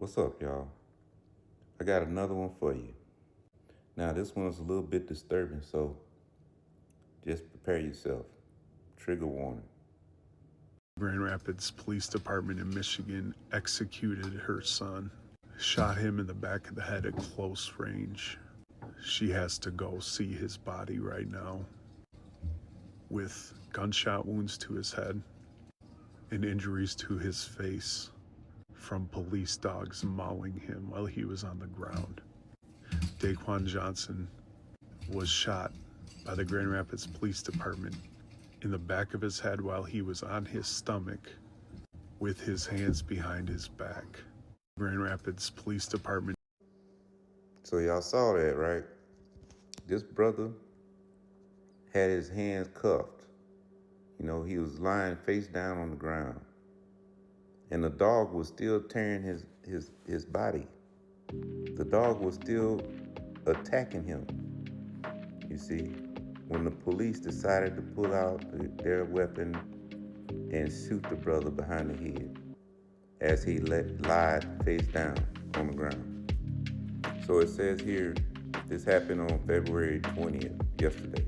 What's up, y'all? I got another one for you. Now, this one's a little bit disturbing, so just prepare yourself. Trigger warning. Grand Rapids Police Department in Michigan executed her son, shot him in the back of the head at close range. She has to go see his body right now with gunshot wounds to his head and injuries to his face from police dogs mauling him while he was on the ground. Daquan Johnson was shot by the Grand Rapids Police Department in the back of his head while he was on his stomach with his hands behind his back. Grand Rapids Police Department. So, y'all saw that, right? This brother had his hands cuffed. He was lying face down on the ground. And the dog was still tearing his body. The dog was still attacking him. You see, when the police decided to pull out their weapon and shoot the brother behind the head as he lied face down on the ground. So it says here, this happened on February 20th, yesterday,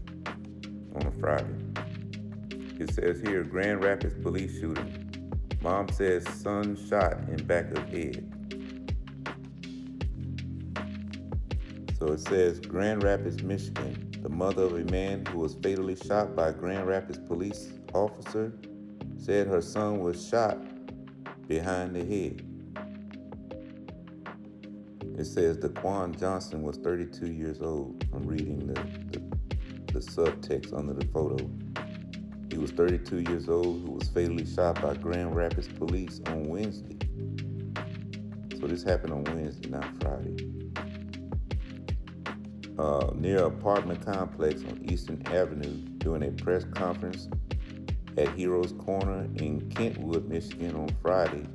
on a Friday. It says here, Grand Rapids police shooting. Mom says son shot in back of head. So it says, Grand Rapids, Michigan. The mother of a man who was fatally shot by a Grand Rapids police officer said her son was shot behind the head. It says Daquan Johnson was 32 years old. I'm reading the subtext under the photo. He was 32 years old who was fatally shot by Grand Rapids police on Wednesday. So this happened on Wednesday, not Friday. Near an apartment complex on Eastern Avenue during a press conference at Heroes Corner in Kentwood, Michigan on Friday,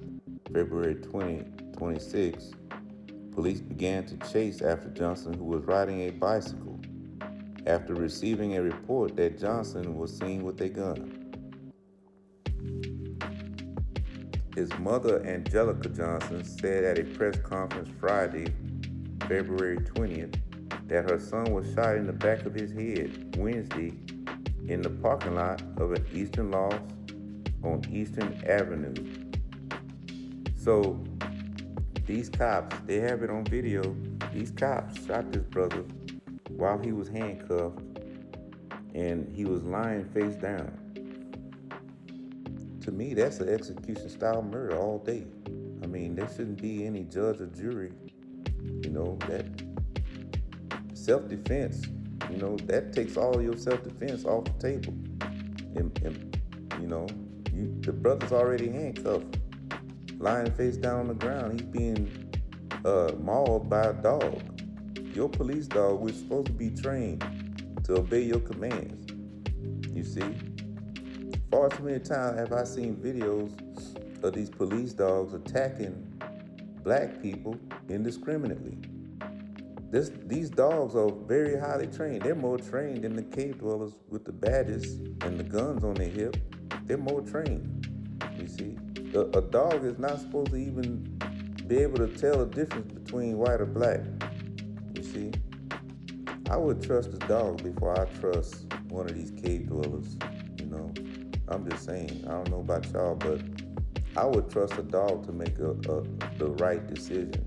February 26. Police began to chase after Johnson, who was riding a bicycle, after receiving a report that Johnson was seen with a gun. His mother, Angelica Johnson, said at a press conference Friday, February 20th, that her son was shot in the back of his head Wednesday in the parking lot of an Eastern loft on Eastern Avenue. So these cops, they have it on video. These cops shot this brother while he was handcuffed and he was lying face down. To me, that's an execution style murder all day. I mean, there shouldn't be any judge or jury, that self-defense, that takes all your self-defense off the table. The brother's already handcuffed, lying face down on the ground. He's being mauled by a dog. Your police dog was supposed to be trained to obey your commands. You see? Far too many times have I seen videos of these police dogs attacking black people indiscriminately. These dogs are very highly trained. They're more trained than the cave dwellers with the badges and the guns on their hip. They're more trained, you see. A dog is not supposed to even be able to tell the difference between white or black, you see. I would trust a dog before I trust one of these cave dwellers, I'm just saying, I don't know about y'all, but I would trust a dog to make the right decision,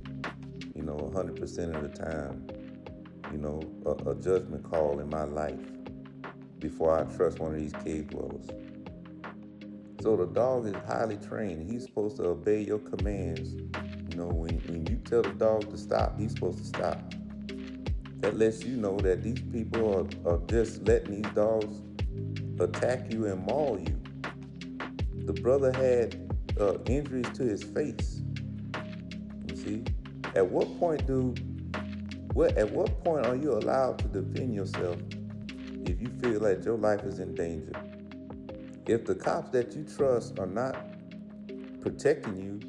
100% of the time, a judgment call in my life before I trust one of these cave dwellers. So the dog is highly trained. He's supposed to obey your commands. When you tell the dog to stop, he's supposed to stop. That lets you know that these people are just letting these dogs attack you and maul you. The brother had injuries to his face. You see? At what point are you allowed to defend yourself if you feel like your life is in danger? If the cops that you trust are not protecting you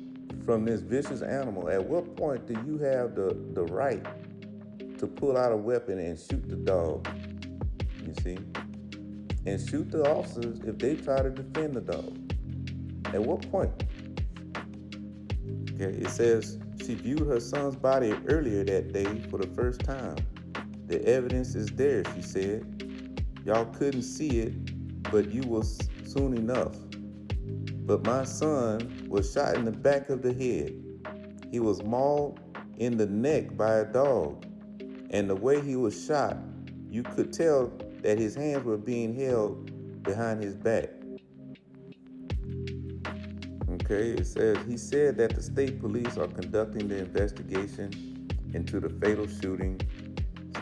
from this vicious animal, at what point do you have the right to pull out a weapon and shoot the dog? You see? And shoot the officers if they try to defend the dog. At what point? Okay, it says She viewed her son's body earlier that day for the first time. The evidence is there, she said. Y'all couldn't see it, but you will soon enough. But my son was shot in the back of the head. He was mauled in the neck by a dog. And the way he was shot, you could tell that his hands were being held behind his back. Okay, it says, he said that the state police are conducting the investigation into the fatal shooting.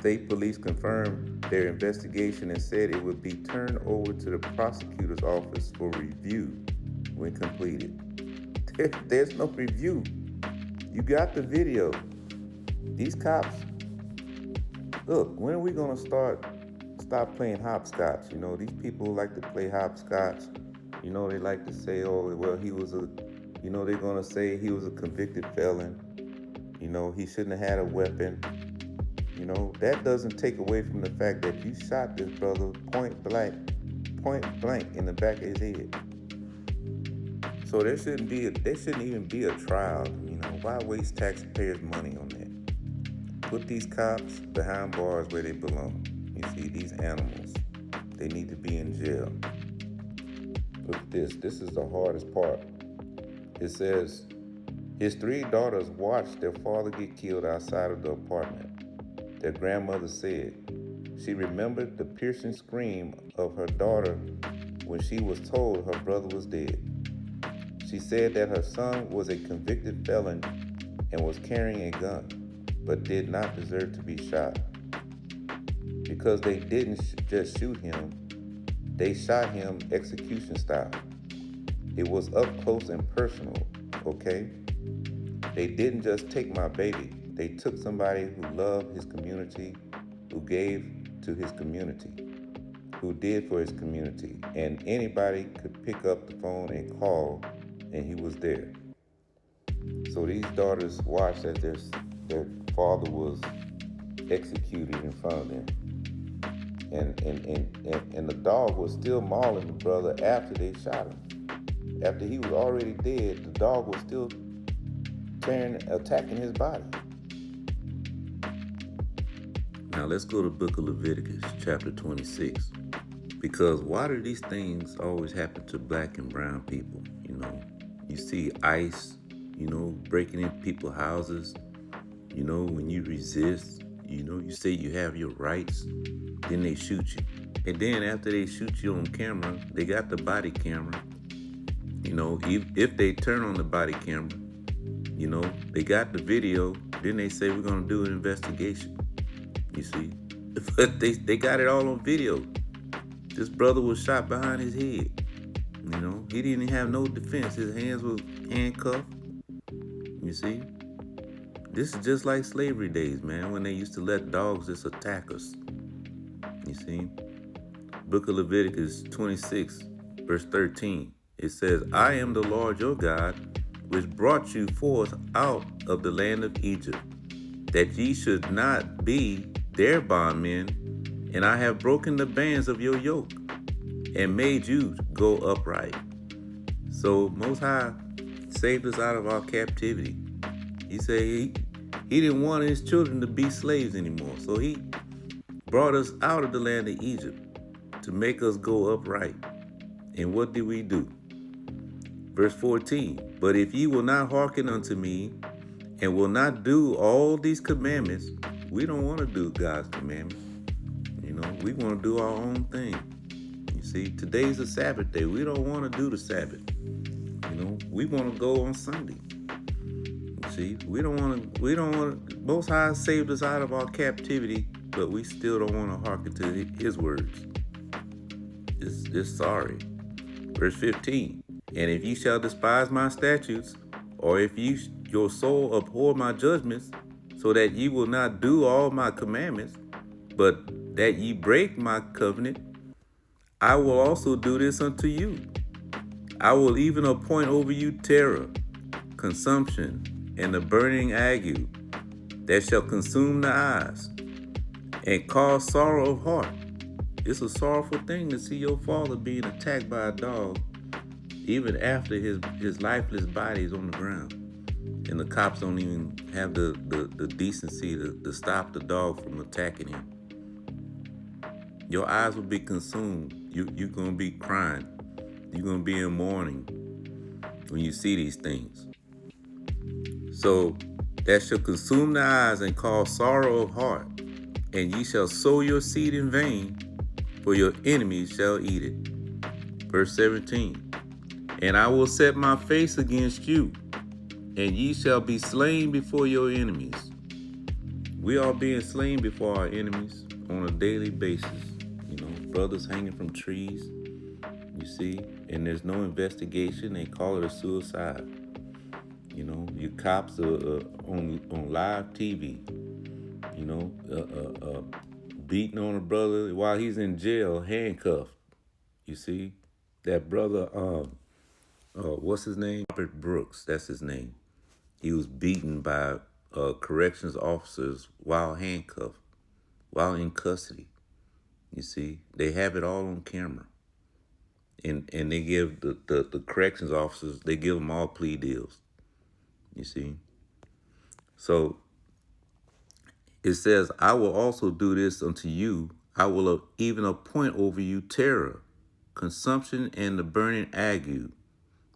State police confirmed their investigation and said it would be turned over to the prosecutor's office for review when completed. There's no review. You got the video. These cops, look, when are we gonna stop playing hopscotch? You know, these people like to play hopscotch. You know, they like to say, oh, well, they're gonna say he was a convicted felon. You know, he shouldn't have had a weapon. You know, that doesn't take away from the fact that you shot this brother point blank in the back of his head. So there shouldn't even be a trial. You know, why waste taxpayers' money on that? Put these cops behind bars where they belong. You see, these animals, they need to be in jail. Look at this. This is the hardest part. It says, his 3 daughters watched their father get killed outside of the apartment. Their grandmother said she remembered the piercing scream of her daughter when she was told her brother was dead. She said that her son was a convicted felon and was carrying a gun, but did not deserve to be shot. Because they didn't just shoot him, they shot him execution style. It was up close and personal, okay? They didn't just take my baby. They took somebody who loved his community, who gave to his community, who did for his community. And anybody could pick up the phone and call, and he was there. So these daughters watched as their father was executed in front of them. And the dog was still mauling the brother after they shot him. After he was already dead, the dog was still attacking his body. Now let's go to the book of Leviticus, chapter 26. Because why do these things always happen to black and brown people? You know, you see ICE, you know, breaking in people's houses. You know, when you resist, you know, you say you have your rights, then they shoot you. And then after they shoot you on camera, they got the body camera. You know, if they turn on the body camera, you know, they got the video, then they say we're gonna do an investigation. You see, but they got it all on video. This brother was shot behind his head. You know, he didn't have no defense. His hands were handcuffed. You see, this is just like slavery days, man, when they used to let dogs just attack us. You see, book of Leviticus 26, verse 13. It says, I am the Lord your God, which brought you forth out of the land of Egypt, that ye should not be their bondmen, and I have broken the bands of your yoke, and made you go upright. So Most High saved us out of our captivity. He said he didn't want his children to be slaves anymore. So he brought us out of the land of Egypt to make us go upright. And what did we do? Verse 14, but if ye will not hearken unto me, and will not do all these commandments, we don't want to do God's commandments. You know, we want to do our own thing. You see, today's a Sabbath day. We don't want to do the Sabbath. You know, we want to go on Sunday. You see, we don't want to, Most High saved us out of our captivity, but we still don't want to hearken to his words. It's sorry. Verse 15, and if ye shall despise my statutes, or if your soul abhor my judgments, so that ye will not do all my commandments, but that ye break my covenant, I will also do this unto you. I will even appoint over you terror, consumption, and the burning ague, that shall consume the eyes, and cause sorrow of heart. It's a sorrowful thing to see your father being attacked by a dog, even after his lifeless body is on the ground. and the cops don't even have the decency to stop the dog from attacking him. Your eyes will be consumed. You're going to be crying. You're going to be in mourning when you see these things. So that shall consume the eyes and cause sorrow of heart. And ye shall sow your seed in vain, for your enemies shall eat it. Verse 17. And I will set my face against you, and ye shall be slain before your enemies. We are being slain before our enemies on a daily basis. Brothers hanging from trees, you see, and there's no investigation. They call it a suicide. Your cops are on live TV, beating on a brother while he's in jail, handcuffed. You see, that brother, what's his name? Robert Brooks, that's his name. He was beaten by corrections officers while handcuffed, while in custody. You see, they have it all on camera. And they give the corrections officers, they give them all plea deals. You see? So it says, I will also do this unto you. I will even appoint over you terror, consumption, and the burning ague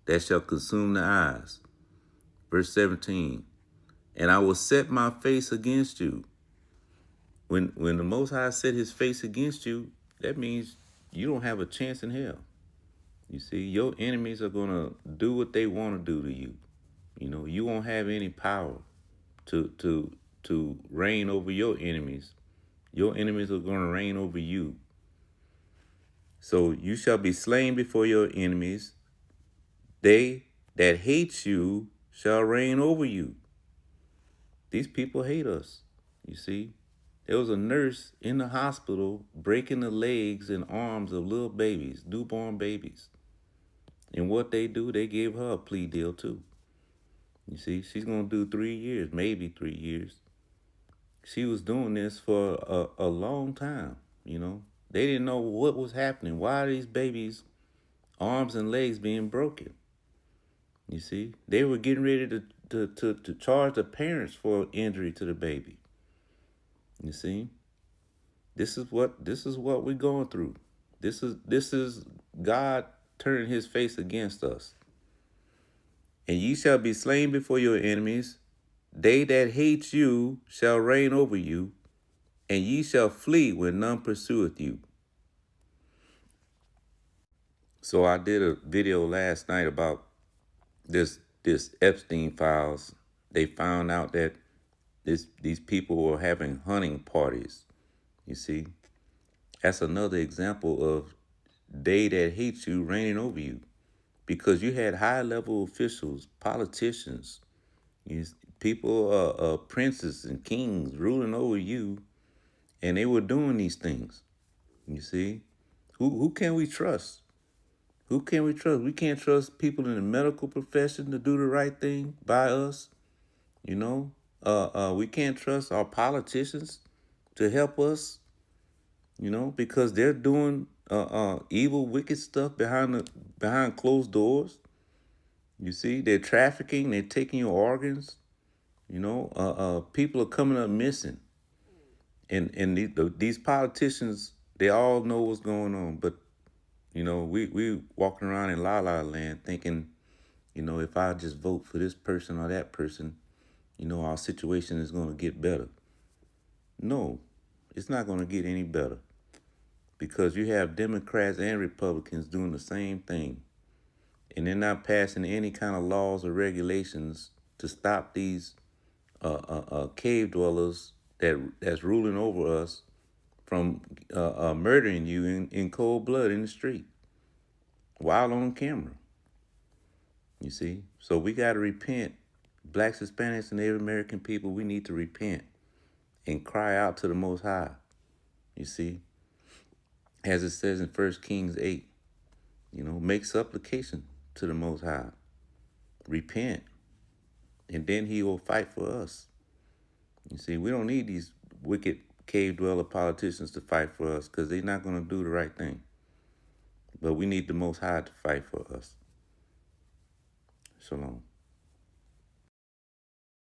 that shall consume the eyes. Verse 17, and I will set my face against you. When the Most High set his face against you, that means you don't have a chance in hell. You see, your enemies are going to do what they want to do to you. You won't have any power to reign over your enemies. Your enemies are going to reign over you. So you shall be slain before your enemies. They that hate you shall reign over you. These people hate us, you see. There was a nurse in the hospital breaking the legs and arms of little babies, newborn babies. And what they do, they gave her a plea deal too. You see, she's going to do 3 years, maybe 3 years. She was doing this for a long time, They didn't know what was happening. Why are these babies' arms and legs being broken? You see, they were getting ready to charge the parents for injury to the baby. You see, this is what we're going through. This is God turning his face against us. And ye shall be slain before your enemies. They that hate you shall reign over you, and ye shall flee when none pursueth you. So I did a video last night about this Epstein files. They found out that these people were having hunting parties. You see, that's another example of they that hate you reigning over you, because you had high-level officials, politicians, people, princes and kings ruling over you, and they were doing these things. You see, who can we trust? Who can we trust? We can't trust people in the medical profession to do the right thing by us. We can't trust our politicians to help us. Because they're doing evil, wicked stuff behind closed doors. You see, they're trafficking, they're taking your organs. People are coming up missing, and these politicians, they all know what's going on. But we walking around in la la land thinking, if I just vote for this person or that person, our situation is going to get better. No, it's not going to get any better, because you have Democrats and Republicans doing the same thing, and they're not passing any kind of laws or regulations to stop these cave dwellers that's ruling over us from murdering you in cold blood in the street while on camera. You see? So we got to repent. Blacks, Hispanics, and Native American people, we need to repent and cry out to the Most High. You see? As it says in 1 Kings 8, make supplication to the Most High. Repent. And then he will fight for us. You see, we don't need these wicked cave dweller politicians to fight for us, because they're not going to do the right thing. But we need the Most High to fight for us. Shalom.